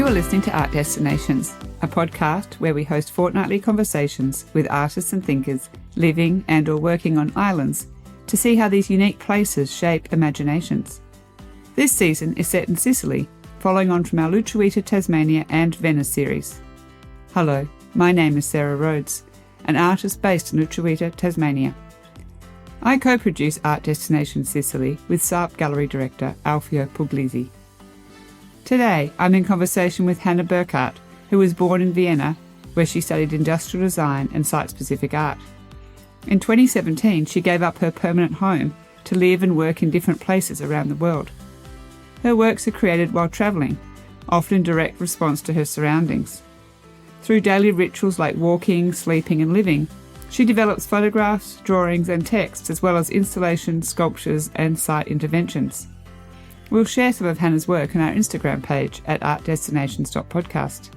You are listening to Art Destinations, a podcast where we host fortnightly conversations with artists and thinkers living and or working on islands to see how these unique places shape imaginations. This season is set in Sicily, following on from our Luchuita, Tasmania and Venice series. Hello, my name is Sarah Rhodes, an artist based in Luchuita, Tasmania. I co-produce Art Destinations Sicily with SARP Gallery Director Alfio Puglisi. Today, I'm in conversation with Hanna Burkart, who was born in Vienna, where she studied industrial design and site-specific art. In 2017, she gave up her permanent home to live and work in different places around the world. Her works are created while travelling, often in direct response to her surroundings. Through daily rituals like walking, sleeping and living, she develops photographs, drawings and texts, as well as installations, sculptures and site interventions. We'll share some of Hanna's work on our Instagram page at artdestinations.podcast.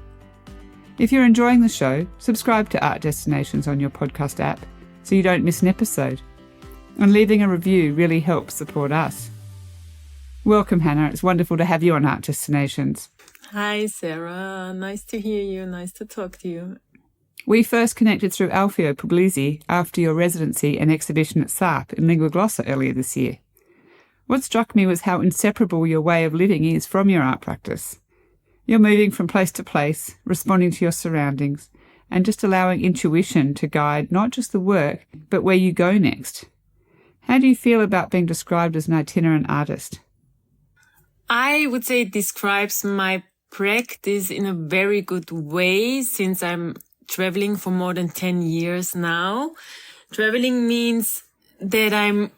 If you're enjoying the show, subscribe to Art Destinations on your podcast app so you don't miss an episode. And leaving a review really helps support us. Welcome, Hanna. It's wonderful to have you on Art Destinations. Hi, Sarah. Nice to hear you. Nice to talk to you. We first connected through Alfio Puglisi after your residency and exhibition at SARP in Lingua Glossa earlier this year. What struck me was how inseparable your way of living is from your art practice. You're moving from place to place, responding to your surroundings, and just allowing intuition to guide not just the work, but where you go next. How do you feel about being described as an itinerant artist? I would say it describes my practice in a very good way, since I'm traveling for more than 10 years now. Traveling means that I'm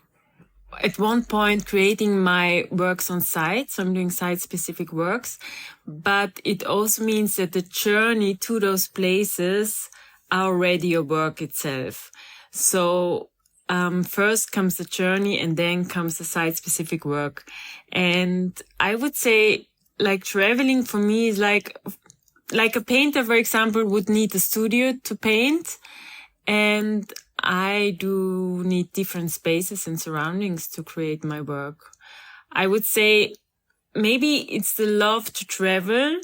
at one point creating my works on site, so I'm doing site-specific works, but it also means that the journey to those places are already a work itself. So first comes the journey and then comes the site-specific work. And I would say, like, traveling for me is like a painter, for example, would need a studio to paint, and I do need different spaces and surroundings to create my work. I would say maybe it's the love to travel,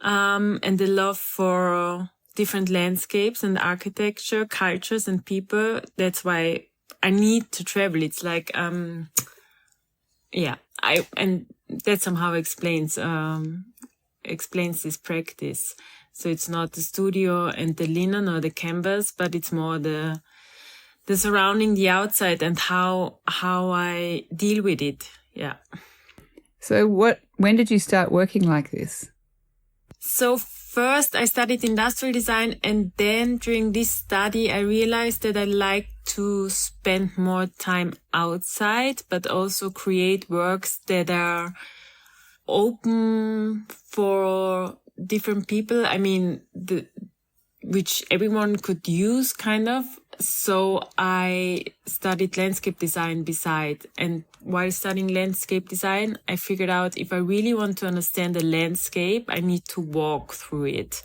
and the love for different landscapes and architecture, cultures and people. That's why I need to travel. It's like, and that somehow explains this practice. So it's not the studio and the linen or the canvas, but it's more the surrounding, the outside, and how I deal with it. Yeah. So when did you start working like this? So first I studied industrial design, and then during this study I realized that I like to spend more time outside, but also create works that are open for different people. I mean, which everyone could use, kind of. So I studied landscape design beside, and while studying landscape design, I figured out if I really want to understand the landscape, I need to walk through it.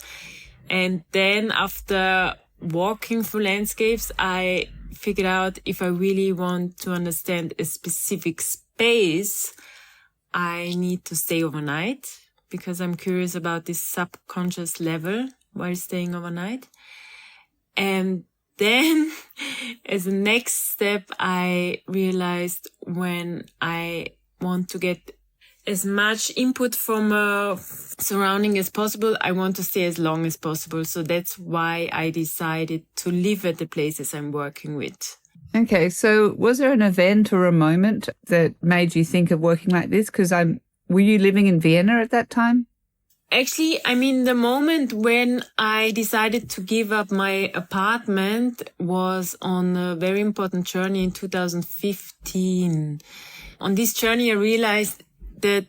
And then after walking through landscapes, I figured out if I really want to understand a specific space, I need to stay overnight, because I'm curious about this subconscious level while staying overnight. And then, as a next step, I realized when I want to get as much input from a surrounding as possible, I want to stay as long as possible. So that's why I decided to live at the places I'm working with. Okay, so was there an event or a moment that made you think of working like this? Because were you living in Vienna at that time? Actually, I mean, the moment when I decided to give up my apartment was on a very important journey in 2015. On this journey, I realized that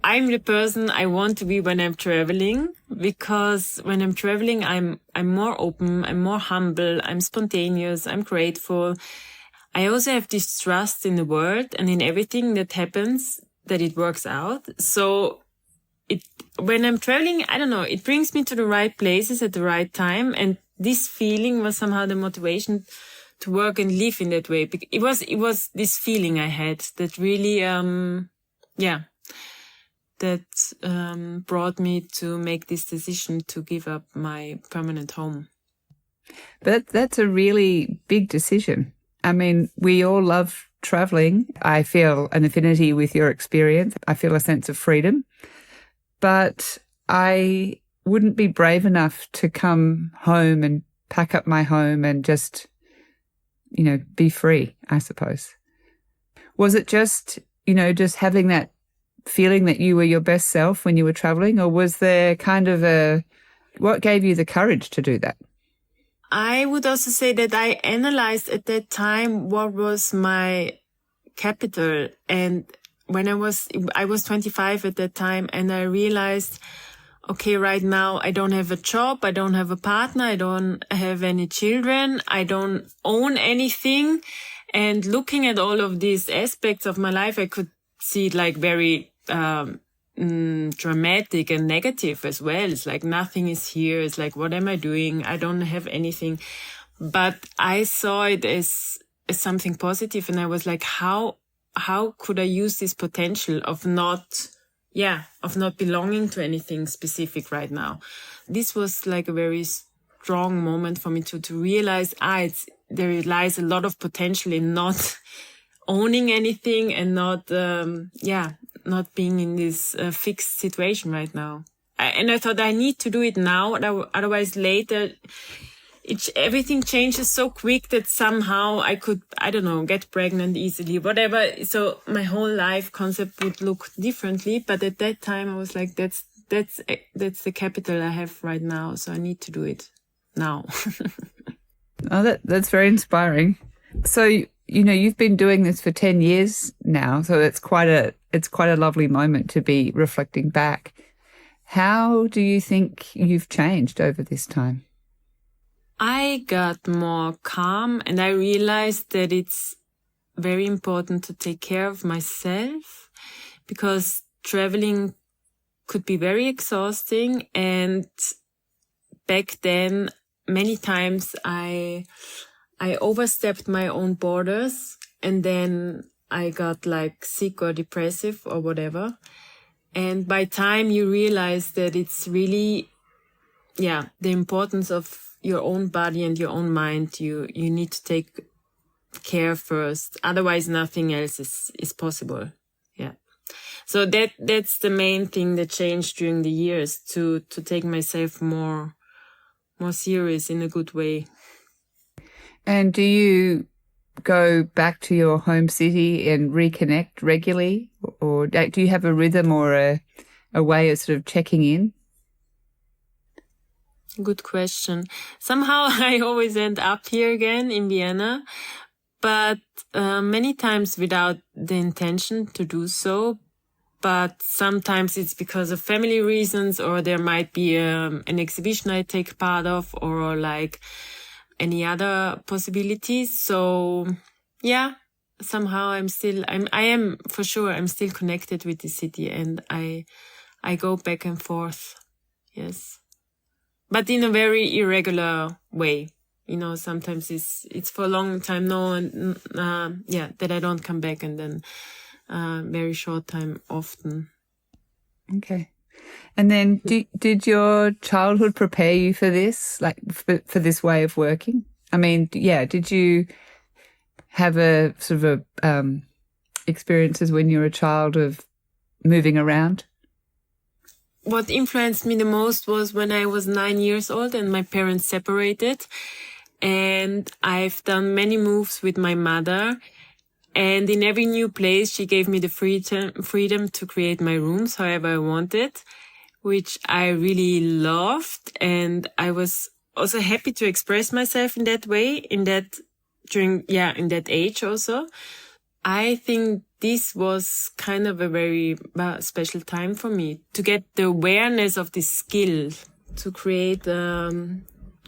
I'm the person I want to be when I'm traveling, because when I'm traveling, I'm more open, I'm more humble, I'm spontaneous, I'm grateful. I also have this trust in the world and in everything that happens, that it works out. So when I'm traveling, I don't know, it brings me to the right places at the right time. And this feeling was somehow the motivation to work and live in that way. It was this feeling I had that really, brought me to make this decision to give up my permanent home. But that's a really big decision. I mean, we all love traveling. I feel an affinity with your experience. I feel a sense of freedom. But I wouldn't be brave enough to come home and pack up my home and just, be free, I suppose. Was it just, just having that feeling that you were your best self when you were traveling, or was there kind of what gave you the courage to do that? I would also say that I analyzed at that time what was my capital. And when I was 25 at that time, and I realized, okay, right now I don't have a job, I don't have a partner, I don't have any children, I don't own anything. And looking at all of these aspects of my life, I could see it like very dramatic and negative as well. It's like nothing is here. It's like, what am I doing? I don't have anything. But I saw it as something positive, and I was like, how could I use this potential of not belonging to anything specific right now? This was like a very strong moment for me to realize, there lies a lot of potential in not owning anything and not being in this fixed situation right now. And I thought I need to do it now. Otherwise later, everything changes so quick that somehow I could, get pregnant easily, whatever. So my whole life concept would look differently. But at that time I was like, that's the capital I have right now. So I need to do it now. Oh, that's very inspiring. So, you've been doing this for 10 years now. So it's quite a lovely moment to be reflecting back. How do you think you've changed over this time? I got more calm, and I realized that it's very important to take care of myself, because traveling could be very exhausting. And back then, many times I overstepped my own borders, and then I got like sick or depressive or whatever. And by time you realize that it's really, the importance of your own body and your own mind, you need to take care first. Otherwise, nothing else is possible. Yeah. So that's the main thing that changed during the years, to take myself more serious in a good way. And do you go back to your home city and reconnect regularly? Or do you have a rhythm or a way of sort of checking in? Good question. Somehow I always end up here again in Vienna, but many times without the intention to do so. But sometimes it's because of family reasons, or there might be an exhibition I take part of, or like any other possibilities. So somehow I'm still connected with the city, and I go back and forth. Yes. But in a very irregular way. Sometimes it's for a long time that I don't come back, and then very short time often. Okay. And then did your childhood prepare you for this, like for this way of working? I mean, did you have a sort of experiences when you were a child of moving around? What influenced me the most was when I was 9 years old and my parents separated, and I've done many moves with my mother. And in every new place, she gave me the freedom to create my rooms however I wanted, which I really loved. And I was also happy to express myself in that way, in that age also. I think this was kind of a very special time for me to get the awareness of this skill to create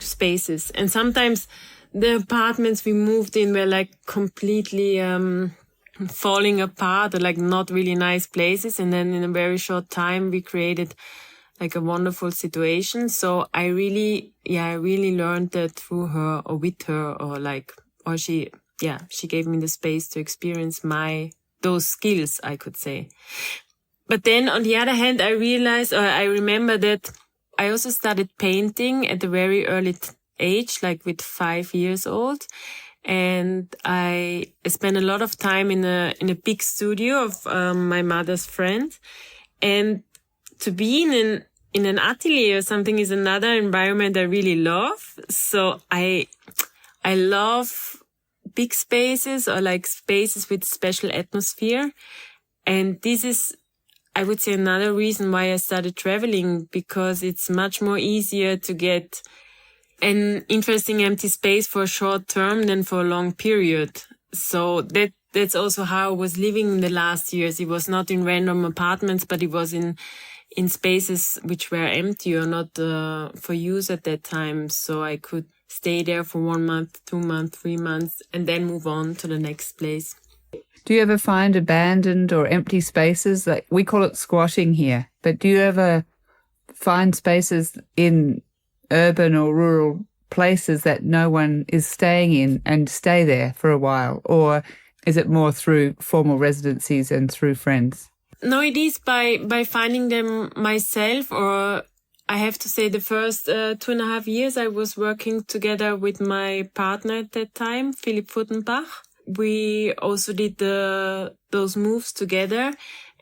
spaces. And sometimes the apartments we moved in were like completely falling apart, or like not really nice places. And then in a very short time, we created like a wonderful situation. So I really learned that through her or with her, she gave me the space to experience those skills, I could say. But then on the other hand, I remember that I also started painting at a very early age, like with 5 years old. And I spent a lot of time in a big studio of my mother's friend. And to be in an atelier or something is another environment I really love. So I love big spaces or like spaces with special atmosphere. And this is, I would say, another reason why I started traveling, because it's much more easier to get an interesting empty space for a short term than for a long period. So that's also how I was living in the last years. It was not in random apartments, but it was in spaces which were empty or not for use at that time. So I could stay there for 1 month, 2 months, 3 months, and then move on to the next place. Do you ever find abandoned or empty spaces? Like we call it squatting here, but do you ever find spaces in urban or rural places that no one is staying in and stay there for a while? Or is it more through formal residencies and through friends? No, it is by finding them myself, or I have to say the first 2.5 years I was working together with my partner at that time, Philipp Furtenbach. We also did those moves together,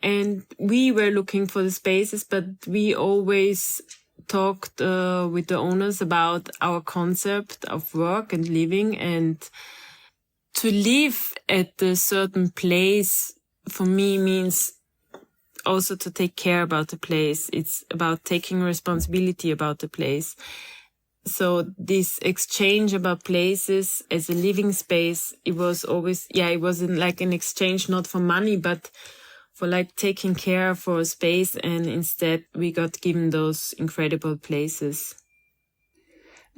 and we were looking for the spaces, but we always talked with the owners about our concept of work and living. And to live at a certain place for me means also to take care about the place. It's about taking responsibility about the place. So this exchange about places as a living space, it was always, it wasn't like an exchange, not for money, but for like taking care for a space. And instead we got given those incredible places.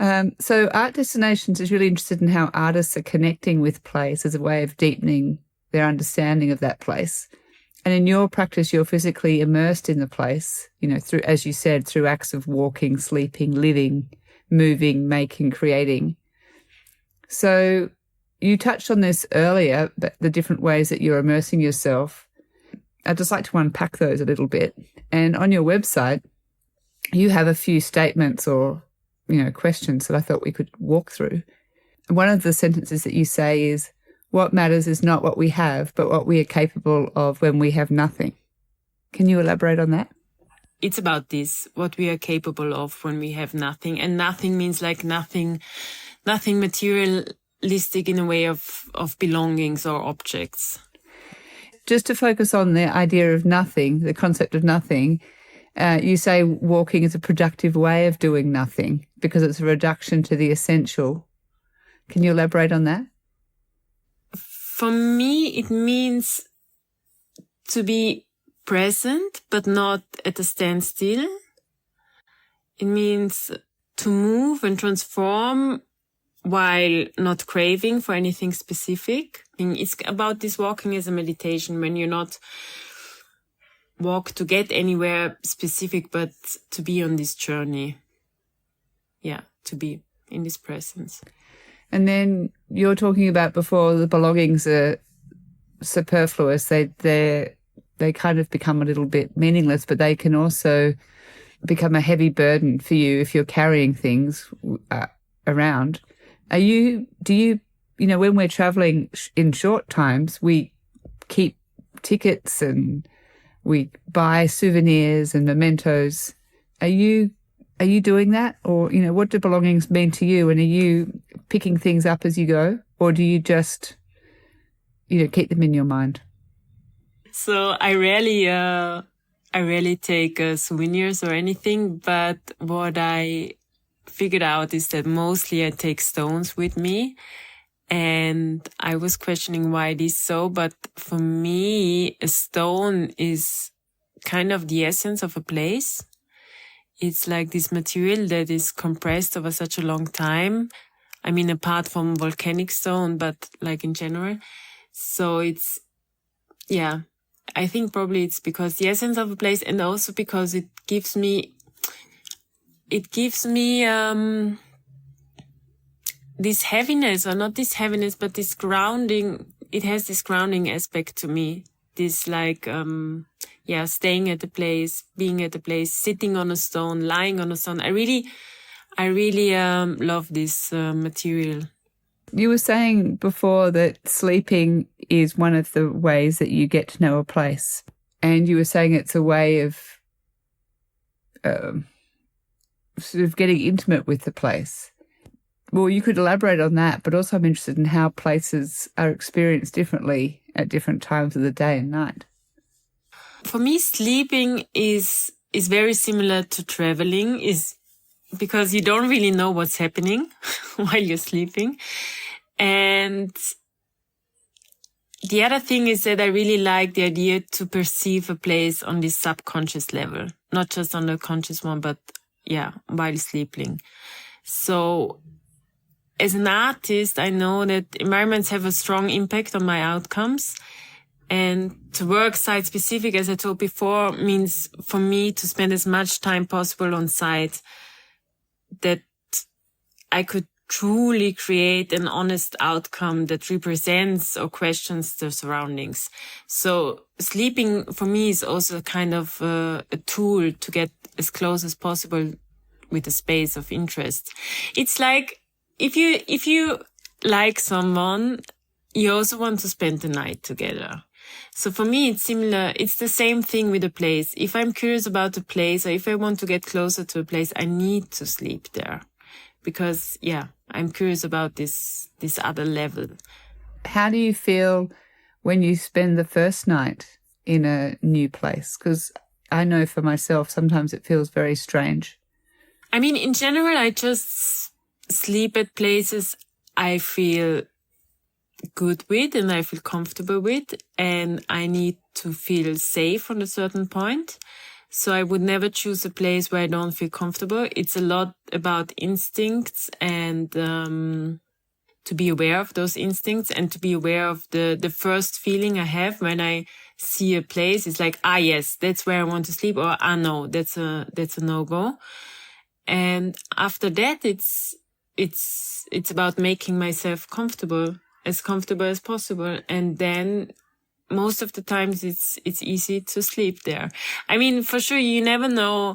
So Art Destinations is really interested in how artists are connecting with place as a way of deepening their understanding of that place. And in your practice, you're physically immersed in the place, through, as you said, through acts of walking, sleeping, living, moving, making, creating. So you touched on this earlier, but the different ways that you're immersing yourself. I'd just like to unpack those a little bit. And on your website, you have a few statements or, questions that I thought we could walk through. And one of the sentences that you say is, "What matters is not what we have, but what we are capable of when we have nothing." Can you elaborate on that? It's about this, what we are capable of when we have nothing. And nothing means like nothing materialistic in a way of belongings or objects. Just to focus on the idea of nothing, the concept of nothing, you say walking is a productive way of doing nothing because it's a reduction to the essential. Can you elaborate on that? For me, it means to be present, but not at a standstill. It means to move and transform while not craving for anything specific. It's about this walking as a meditation, when you're not walk to get anywhere specific, but to be on this journey. Yeah, to be in this presence. And then you're talking about before the belongings are superfluous. They kind of become a little bit meaningless, but they can also become a heavy burden for you if you're carrying things around. When we're traveling in short times, we keep tickets and we buy souvenirs and mementos. Are you doing that? Or, what do belongings mean to you? And are you picking things up as you go? Or do you just, keep them in your mind? So I rarely take souvenirs or anything, but what I figured out is that mostly I take stones with me. And I was questioning why it is so, but for me, a stone is kind of the essence of a place. It's like this material that is compressed over such a long time. I mean, apart from volcanic stone, but like in general. So it's, I think probably it's because the essence of a place, and also because it gives me this heaviness, or not this heaviness, but this grounding. It has this grounding aspect to me. this like, staying at the place, being at the place, sitting on a stone, lying on a stone. I really love this material. You were saying before that sleeping is one of the ways that you get to know a place. And you were saying it's a way of sort of getting intimate with the place. Well, you could elaborate on that, but also I'm interested in how places are experienced differently at different times of the day and night. For me, sleeping is very similar to traveling, is because you don't really know what's happening while you're sleeping. And the other thing is that I really like the idea to perceive a place on this subconscious level, not just on the conscious one, but while sleeping. So as an artist, I know that environments have a strong impact on my outcomes. And to work site specific, as I told before, means for me to spend as much time possible on site that I could truly create an honest outcome that represents or questions the surroundings. So sleeping for me is also kind of a tool to get as close as possible with the space of interest. It's like if you like someone, you also want to spend the night together. So for me, it's similar. It's the same thing with a place. If I'm curious about a place or if I want to get closer to a place, I need to sleep there because, I'm curious about this other level. How do you feel when you spend the first night in a new place? Because I know for myself, sometimes it feels very strange. I mean, in general, I just sleep at places I feel good with and I feel comfortable with, and I need to feel safe on a certain point. So I would never choose a place where I don't feel comfortable. It's a lot about instincts and to be aware of those instincts and to be aware of the first feeling I have when I see a place. It's like, yes, that's where I want to sleep, or no, that's a no-go. And after that, it's about making myself comfortable as possible. And then most of the times it's easy to sleep there. I mean, for sure, you never know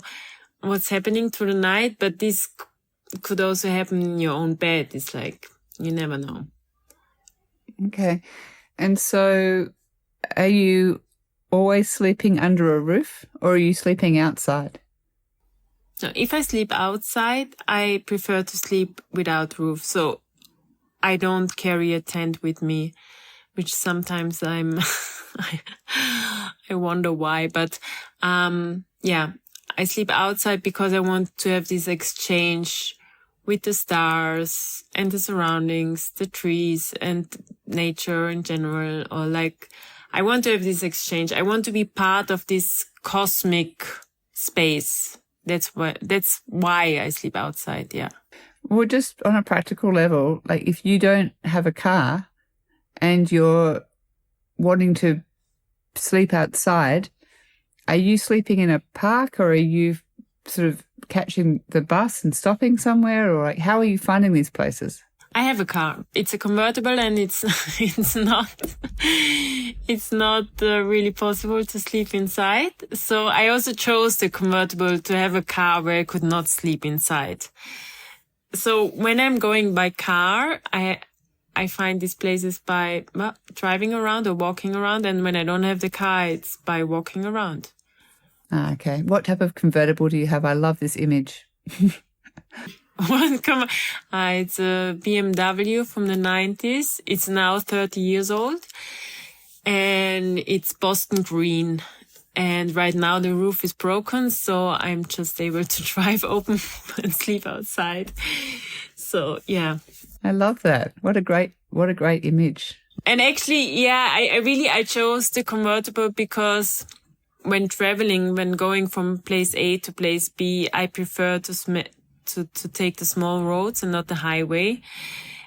what's happening through the night, but this could also happen in your own bed. It's like, you never know. Okay. And so are you always sleeping under a roof or are you sleeping outside? So if I sleep outside, I prefer to sleep without roof. So I don't carry a tent with me, which sometimes I wonder why. But, I sleep outside because I want to have this exchange with the stars and the surroundings, the trees and nature in general. Or like, I want to have this exchange. I want to be part of this cosmic space. That's why I sleep outside. Yeah. Well, just on a practical level, like if you don't have a car and you're wanting to sleep outside, are you sleeping in a park or are you sort of catching the bus and stopping somewhere, or like how are you finding these places? I have a car. It's a convertible and it's not really possible to sleep inside. So I also chose the convertible to have a car where I could not sleep inside. So when I'm going by car, I find these places by driving around or walking around. And when I don't have the car, it's by walking around. Okay. What type of convertible do you have? I love this image. It's a BMW from the 90s. It's now 30 years old and it's Boston green. And right now the roof is broken, so I'm just able to drive open and sleep outside. So, yeah. I love that. What a great image. And actually, I chose the convertible because when traveling, when going from place A to place B, I prefer to take the small roads and not the highway.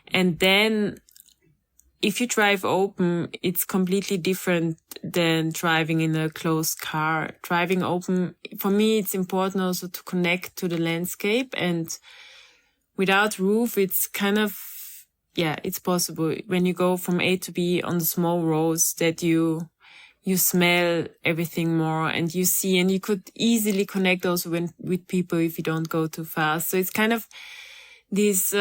And then if you drive open, it's completely different than driving in a closed car. Driving open, for me, it's important also to connect to the landscape. And without roof, it's kind of, it's possible when you go from A to B on the small roads that you you smell everything more and you see, and you could easily connect also with people if you don't go too fast. So it's kind of this,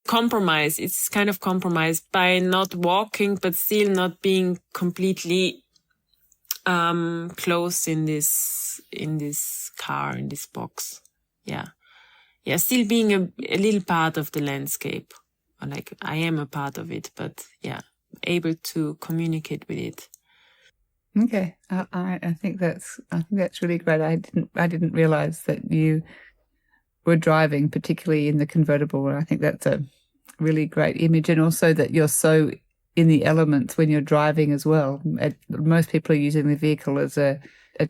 compromise. It's kind of compromise by not walking, but still not being completely, closed in this car, in this box. Yeah. Yeah. Still being a little part of the landscape. Or like I am a part of it, but yeah, able to communicate with it. Okay. I think that's really great. I didn't realize that you were driving, particularly in the convertible. I think that's a really great image, and also that you're so in the elements when you're driving as well. Most people are using the vehicle as a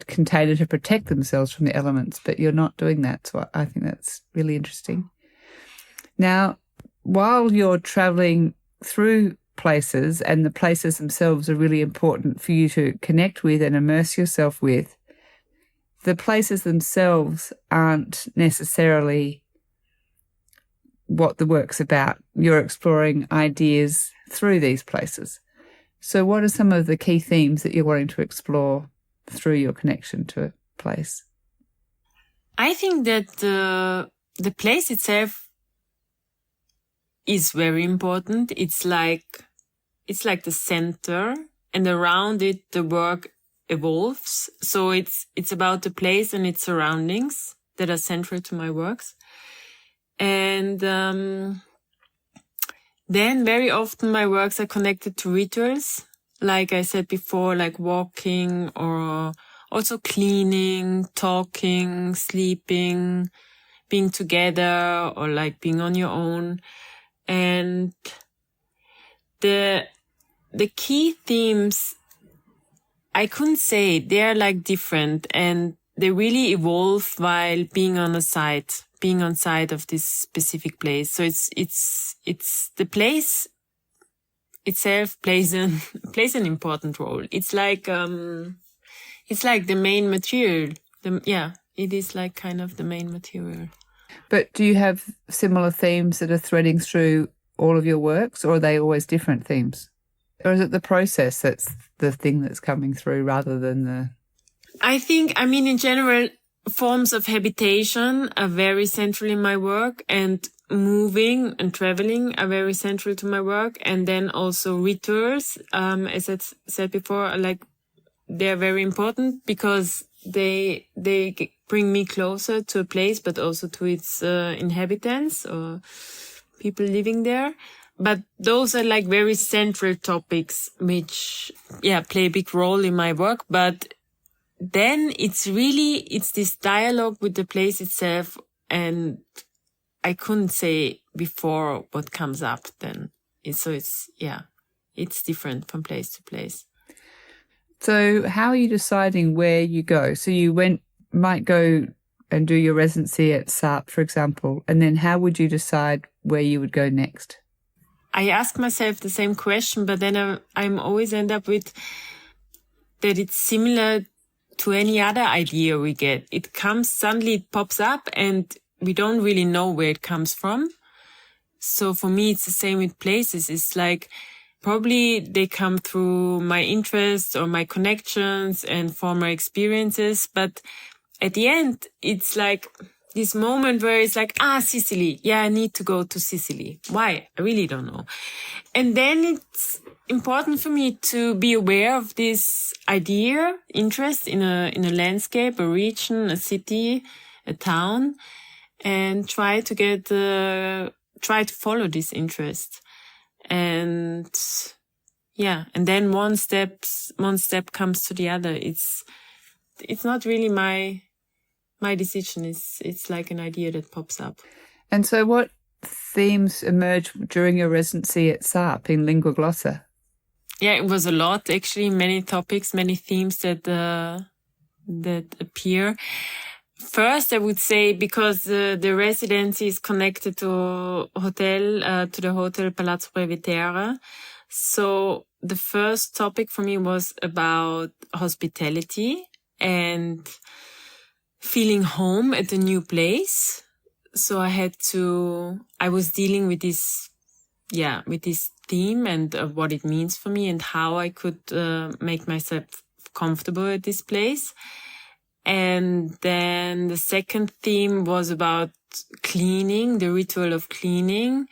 container to protect themselves from the elements, but you're not doing that. So I think that's really interesting. Now, while you're traveling through places, and the places themselves are really important for you to connect with and immerse yourself with, the places themselves aren't necessarily what the work's about. You're exploring ideas through these places. So what are some of the key themes that you're wanting to explore through your connection to a place? I think that the place itself is very important. It's like the center, and around it the work evolves. So it's about the place and its surroundings that are central to my works. And then very often my works are connected to rituals. Like I said before, like walking, or also cleaning, talking, sleeping, being together, or like being on your own. And the key themes, I couldn't say, they're like different, and they really evolve while being on site of this specific place. So it's the place itself plays an important role. It's like the main material. It is like kind of the main material. But do you have similar themes that are threading through all of your works, or are they always different themes? Or is it the process that's the thing that's coming through rather than the... I mean, in general, forms of habitation are very central in my work, and moving and traveling are very central to my work. And then also rituals, as I said before, are like, they're very important because they bring me closer to a place, but also to its inhabitants or people living there. But those are like very central topics which, play a big role in my work. But then it's this dialogue with the place itself. And I couldn't say before what comes up then. It's different from place to place. So how are you deciding where you go? So you might go and do your residency at SAP, for example, and then how would you decide where you would go next? I ask myself the same question, but then I'm always end up with that it's similar to any other idea we get. It pops up, and we don't really know where it comes from. So for me, it's the same with places. It's like, probably they come through my interests or my connections and former experiences. But at the end, it's like this moment where it's like, Sicily. Yeah, I need to go to Sicily. Why? I really don't know. And then it's important for me to be aware of this interest in a landscape, a region, a city, a town, and try to follow this interest. And then one step comes to the other. It's not really my decision. It's like an idea that pops up. And so what themes emerged during your residency at SAP in Lingua Glossa? Yeah, it was a lot, actually, many topics, many themes that appear. First, I would say, because the residency is connected to the Hotel Palazzo Previtera. So the first topic for me was about hospitality and feeling home at a new place. So I was dealing with this theme and what it means for me and how I could make myself comfortable at this place. And then the second theme was about cleaning, the ritual of cleaning,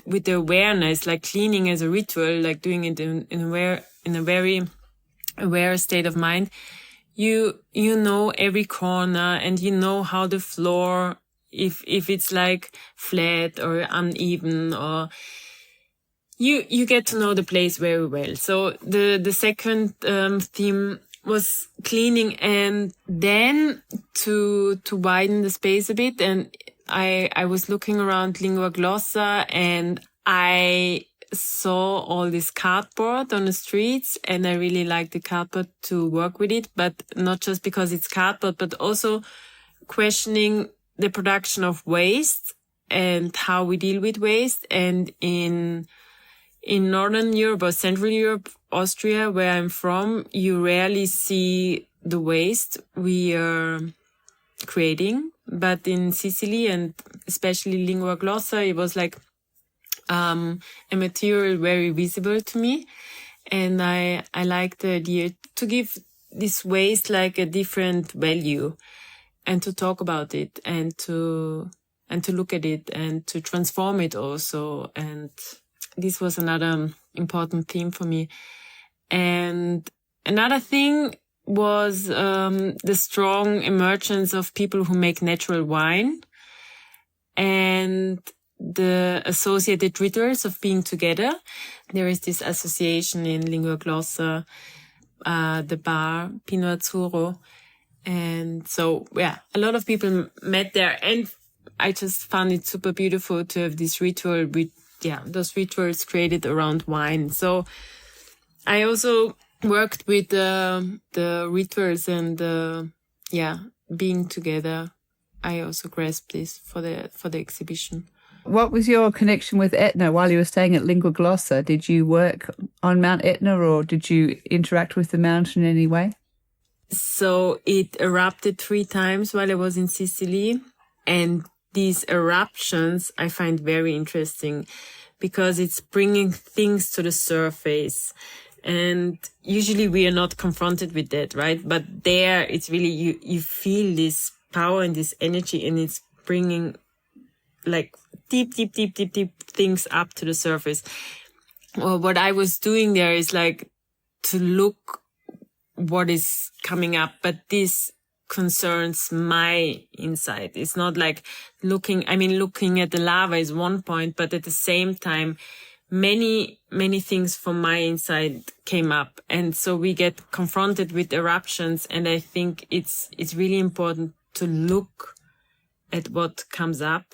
with the awareness, like cleaning as a ritual, like doing it in a very aware state of mind. You know every corner, and you know how the floor, if it's like flat or uneven, or you get to know the place very well. So the second theme was cleaning, and then to widen the space a bit. And I was looking around Lingua Glossa, and I saw all this cardboard on the streets, and I really liked the cardboard to work with it, but not just because it's cardboard, but also questioning the production of waste and how we deal with waste. And in Northern Europe or Central Europe, Austria, where I'm from, you rarely see the waste we are creating. But in Sicily, and especially Lingua Glossa, it was like a material very visible to me. And I like the idea to give this waste like a different value, and to talk about it, and to look at it, and to transform it also. And this was another important theme for me. And another thing was the strong emergence of people who make natural wine, and the associated rituals of being together. There is this association in Lingua Glossa, the bar Pinot Azzurro. And so, yeah, a lot of people met there, and I just found it super beautiful to have this ritual with, those rituals created around wine. So I also worked with the rituals and being together. I also grasped this for the exhibition. What was your connection with Etna while you were staying at Lingua Glossa? Did you work on Mount Etna, or did you interact with the mountain in any way? So it erupted 3 times while I was in Sicily, and these eruptions I find very interesting because it's bringing things to the surface. And usually we are not confronted with that, right? But there it's really, you feel this power and this energy, and it's bringing like deep things up to the surface. Well, what I was doing there is like to look what is coming up, but this concerns my inside. It's not like looking at the lava is one point, but at the same time, many things from my inside came up. And so we get confronted with eruptions. And I think it's really important to look at what comes up,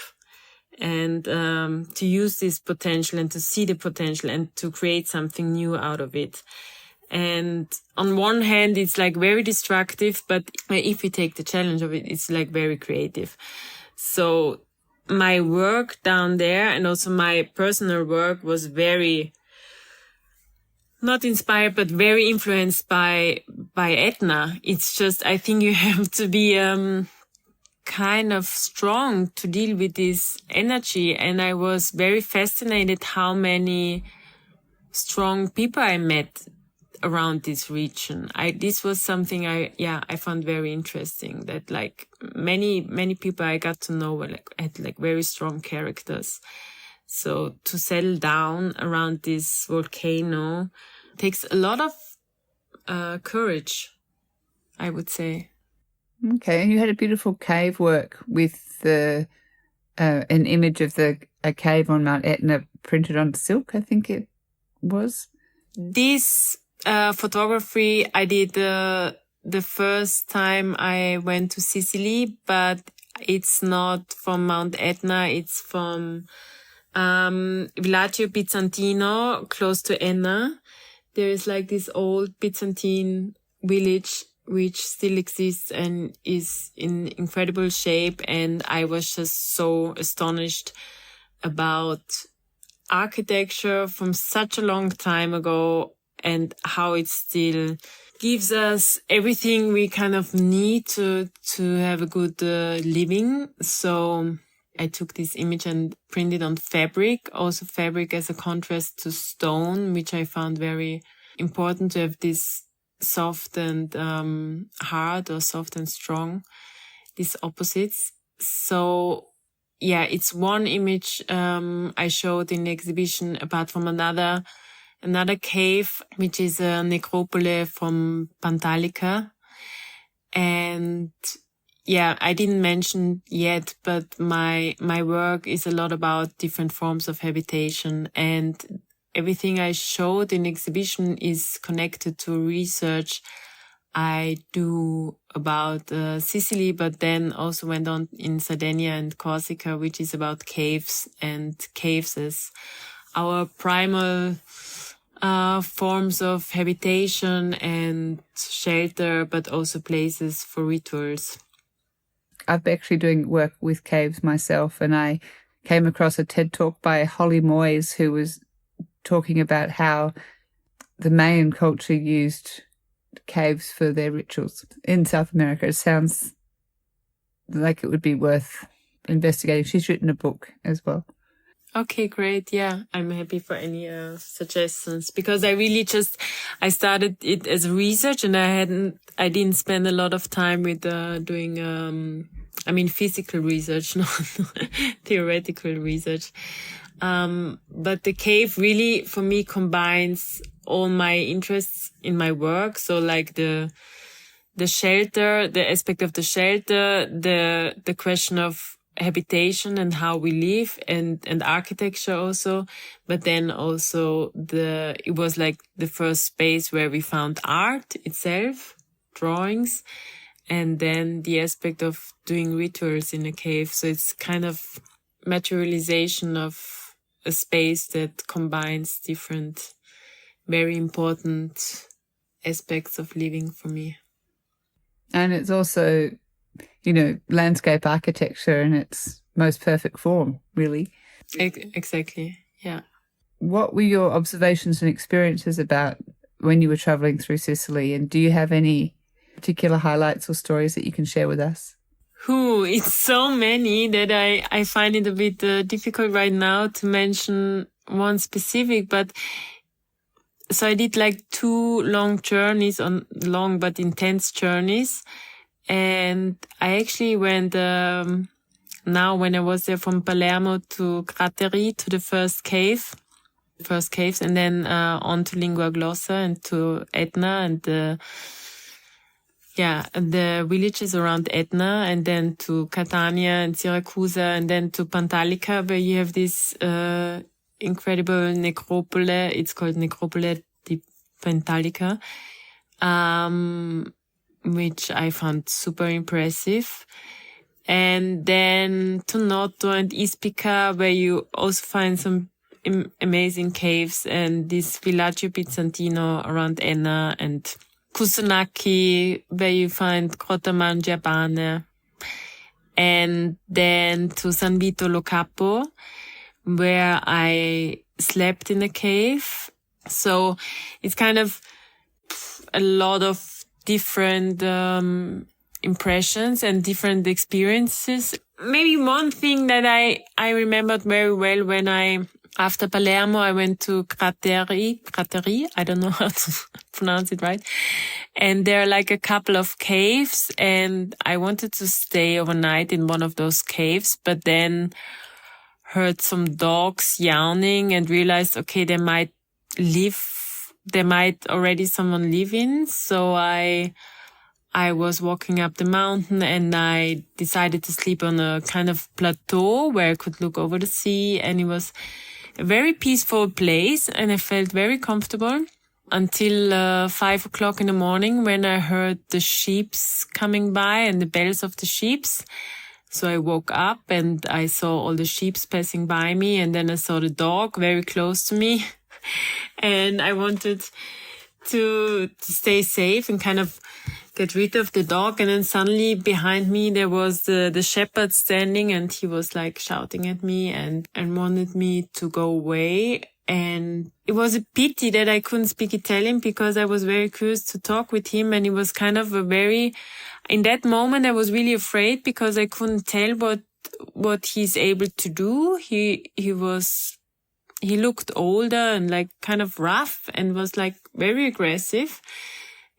and to use this potential, and to see the potential, and to create something new out of it. And on one hand, it's like very destructive, but if you take the challenge of it, it's like very creative. So my work down there, and also my personal work, was very not inspired, but very influenced by Etna. It's just, I think you have to be kind of strong to deal with this energy. And I was very fascinated how many strong people I met around this region. This was something I found very interesting, that like many people I got to know had very strong characters. So to settle down around this volcano takes a lot of courage, I would say. Okay, and you had a beautiful cave work with an image of a cave on Mount Etna printed on silk, I think it was. This photography I did the first time I went to Sicily, but it's not from Mount Etna. It's from Villaggio Bizantino, close to Enna. There is like this old Byzantine village which still exists and is in incredible shape. And I was just so astonished about architecture from such a long time ago, and how it still gives us everything we kind of need to have a good living. So I took this image and printed on fabric, also fabric as a contrast to stone, which I found very important to have this soft and hard, or soft and strong, these opposites. So yeah, it's one image I showed in the exhibition, apart from another cave, which is a necropole from Pantalica. And yeah, I didn't mention yet, but my work is a lot about different forms of habitation, and everything I showed in the exhibition is connected to research I do about Sicily, but then also went on in Sardinia and Corsica, which is about caves, and caves as our primal forms of habitation and shelter, but also places for rituals. I've been actually doing work with caves myself, and I came across a TED talk by Holly Moyes, who was talking about how the Mayan culture used caves for their rituals in South America. It sounds like it would be worth investigating. She's written a book as well. Okay, great. Yeah, I'm happy for any suggestions, because I started it as research, and I didn't spend a lot of time with doing physical research, not theoretical research. But the cave really, for me, combines all my interests in my work. So like the shelter, the aspect of the shelter, the question of habitation and how we live, and architecture also. But then also it was like the first space where we found art itself, drawings, and then the aspect of doing rituals in a cave. So it's kind of materialization of a space that combines different, very important aspects of living for me. And it's also, landscape architecture in its most perfect form, really. Exactly, yeah. What were your observations and experiences about when you were traveling through Sicily? And do you have any particular highlights or stories that you can share with us? It's so many that I find it a bit difficult right now to mention one specific, but so I did like 2 long journeys, on long but intense journeys. And I actually went, now when I was there, from Palermo to Crateri, to the first caves, and then on to Lingua Glossa and to Etna, and the villages around Etna, and then to Catania and Siracusa, and then to Pantalica, where you have this incredible necropole. It's called Necropole di Pantalica, which I found super impressive. And then to Noto and Ispica, where you also find some amazing caves, and this Villaggio Pizzantino around Enna, and Kusunaki, where you find Grotta Mangiabane, and then to San Vito Lo Capo, where I slept in a cave. So it's kind of a lot of different impressions and different experiences. Maybe one thing that I remembered very well, when after Palermo, I went to Crateri, I don't know how to pronounce it right. And there are like a couple of caves, and I wanted to stay overnight in one of those caves, but then heard some dogs yawning and realized, okay, there might already someone live in. So I was walking up the mountain, and I decided to sleep on a kind of plateau where I could look over the sea, and it was a very peaceful place, and I felt very comfortable until 5 o'clock in the morning, when I heard the sheeps coming by and the bells of the sheeps. So I woke up and I saw all the sheeps passing by me, and then I saw the dog very close to me. And I wanted to stay safe and kind of get rid of the dog. And then suddenly behind me, there was the shepherd standing, and he was like shouting at me and wanted me to go away. And it was a pity that I couldn't speak Italian, because I was very curious to talk with him. And it was kind of in that moment, I was really afraid, because I couldn't tell what what he's able to do. He looked older and like kind of rough and was like very aggressive.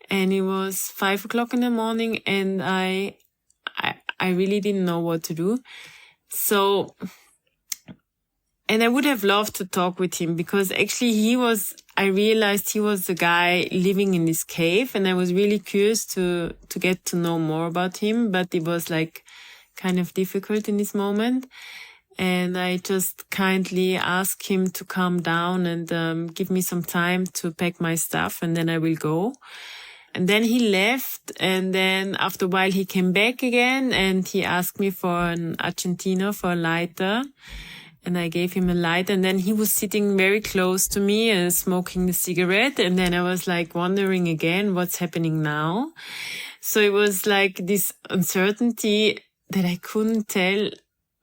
And it was 5 o'clock in the morning and I really didn't know what to do. So, and I would have loved to talk with him because actually I realized he was the guy living in this cave and I was really curious to get to know more about him, but it was like kind of difficult in this moment. And I just kindly asked him to come down and give me some time to pack my stuff and then I will go. And then he left and then after a while he came back again and he asked me for an Argentino, for a lighter. And I gave him a light and then he was sitting very close to me and smoking the cigarette. And then I was like wondering again, what's happening now? So it was like this uncertainty that I couldn't tell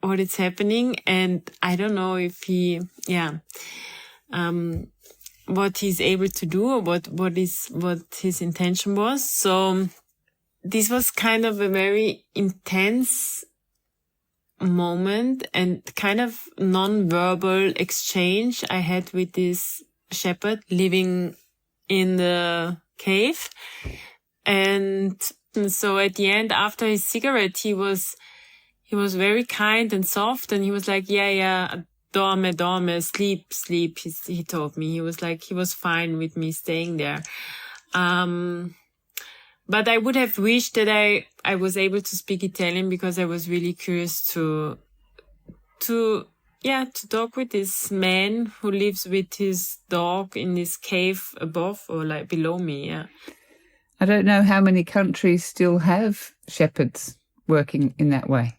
what is happening. And I don't know if what he's able to do or what his intention was. So this was kind of a very intense moment and kind of non-verbal exchange I had with this shepherd living in the cave. And so at the end, after his cigarette, he was very kind and soft and he was like, yeah, dorme, sleep, he told me. He was like, he was fine with me staying there. But I would have wished that I was able to speak Italian because I was really curious to talk with this man who lives with his dog in this cave above or like below me. Yeah. I don't know how many countries still have shepherds working in that way.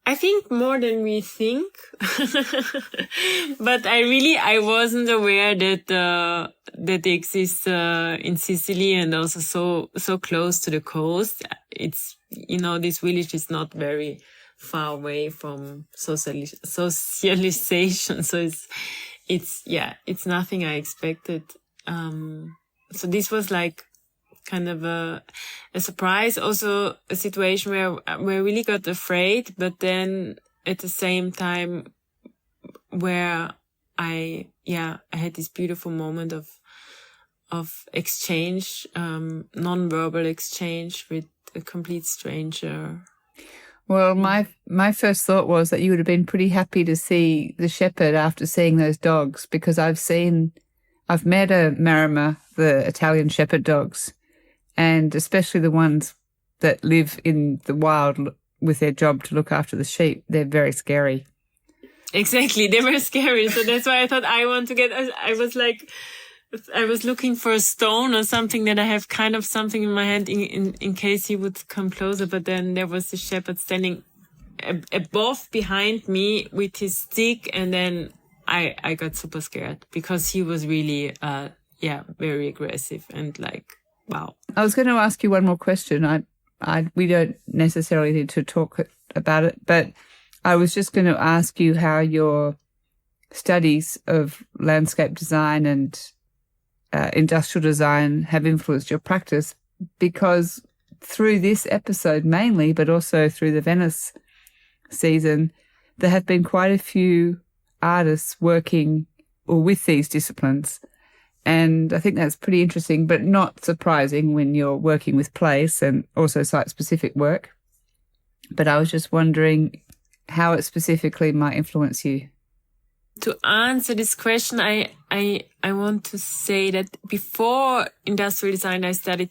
I think more than we think, but I wasn't aware that they exist in Sicily and also so close to the coast. It's, this village is not very far away from socialization. So it's nothing I expected. So this was like kind of a surprise, also a situation where I really got afraid, but then at the same time where I had this beautiful moment of exchange, non-verbal exchange with a complete stranger. Well, my first thought was that you would have been pretty happy to see the shepherd after seeing those dogs, because I've met a Maremma, the Italian shepherd dogs, and especially the ones that live in the wild with their job to look after the sheep. They're very scary. Exactly. They were scary. So that's why I thought I was looking for a stone or something that I have kind of something in my hand in case he would come closer. But then there was the shepherd standing above behind me with his stick. And then I got super scared because he was really, very aggressive and like, wow. I was going to ask you one more question. We don't necessarily need to talk about it, but I was just going to ask you how your studies of landscape design and industrial design have influenced your practice, because through this episode mainly, but also through the Venice season, there have been quite a few artists working or with these disciplines. And I think that's pretty interesting, but not surprising when you're working with place and also site-specific work. But I was just wondering how it specifically might influence you. To answer this question, I want to say that before industrial design, I studied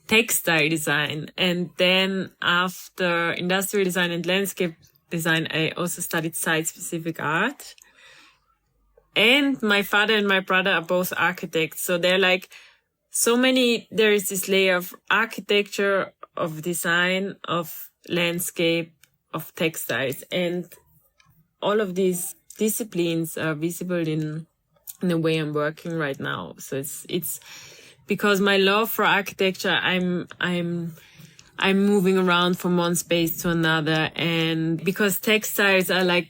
textile design. And then after industrial design and landscape design, I also studied site-specific art. And my father and my brother are both architects. So they're like there is this layer of architecture, of design, of landscape, of textiles. And all of these disciplines are visible in the way I'm working right now. So it's because my love for architecture, I'm moving around from one space to another. And because textiles are like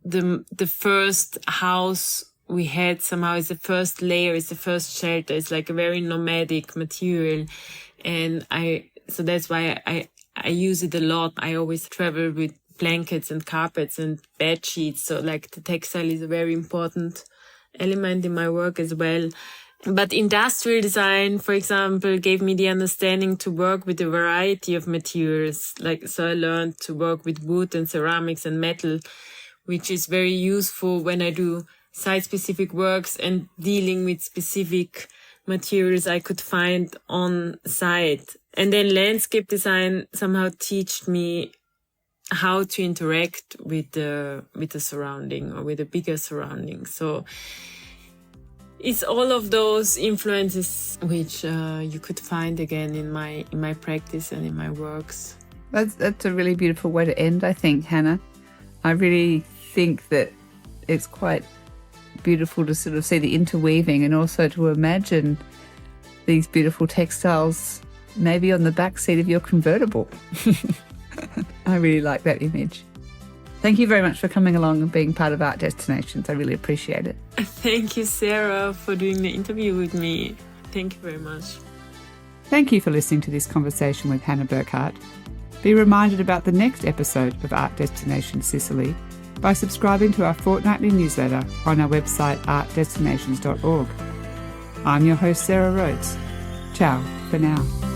the first house we had somehow, is the first layer, is the first shelter. It's like a very nomadic material. And so that's why I I use it a lot. I always travel with blankets and carpets and bed sheets. So like the textile is a very important element in my work as well. But industrial design, for example, gave me the understanding to work with a variety of materials. So I learned to work with wood and ceramics and metal, which is very useful when I do site-specific works and dealing with specific materials I could find on site. And then landscape design somehow taught me how to interact with the surrounding or with a bigger surrounding. So it's all of those influences which you could find again in my practice and in my works. That's a really beautiful way to end, I think, Hanna. I really think that it's quite beautiful to sort of see the interweaving and also to imagine these beautiful textiles maybe on the back seat of your convertible. I really like that image. Thank you very much for coming along and being part of Art Destinations. I really appreciate it. Thank you, Sarah, for doing the interview with me. Thank you very much. Thank you for listening to this conversation with Hanna Burkart. Be reminded about the next episode of Art Destinations Sicily by subscribing to our fortnightly newsletter on our website artdestinations.org. I'm your host, Sarah Rhodes. Ciao for now.